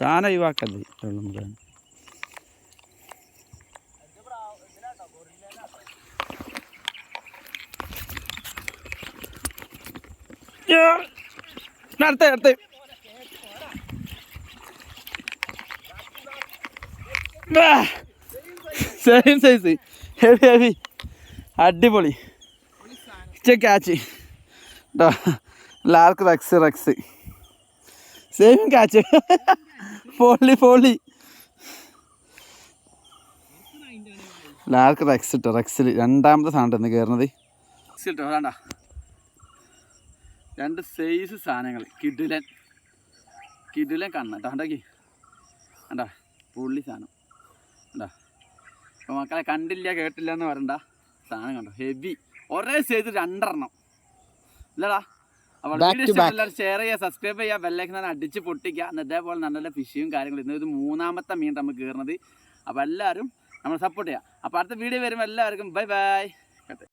സ്ഥാനം ഒഴിവാക്കല്ലേ നമുക്ക്. അടുത്ത സെയിം സൈസ് ഹെവി ഹെവി അടിപൊളി ക്യാച്ച് കേട്ടോ. Lark Rex same catch Foley Lark Rex ഇട്ടോ. റക്സിൽ രണ്ടാമത്തെ സാധനം എന്ന് കയറുന്നത് ഇട്ടോ. വേണ്ട രണ്ട് സൈസ് സാധനങ്ങൾ കിടിലൻ കണ്ണ കേട്ടോ. കണ്ടാ പുള്ളി സാധനം കണ്ടാ. അപ്പോൾ മക്കളെ കണ്ടില്ല കേട്ടില്ല എന്ന് പറയണ്ട, സാധനം കണ്ടോ ഹെവി. ഒരേ സൈസ് രണ്ടെണ്ണം ഇല്ലടാ. അപ്പോൾ എല്ലാവരും ഷെയർ ചെയ്യുക, സബ്സ്ക്രൈബ് ചെയ്യുക, ബെല്ലൈക്കൻ അടിച്ച് പൊട്ടിക്കുക. എന്നാൽ ഇതേപോലെ നല്ല നല്ല ഫിഷും കാര്യങ്ങളും. ഇന്ന് ഇത് മൂന്നാമത്തെ മീൻ നമുക്ക് കയറുന്നത്. അപ്പോൾ എല്ലാവരും നമ്മൾ സപ്പോർട്ട് ചെയ്യുക. അപ്പോൾ അടുത്ത വീഡിയോ വരുമ്പോൾ എല്ലാവർക്കും ബൈ ബൈ.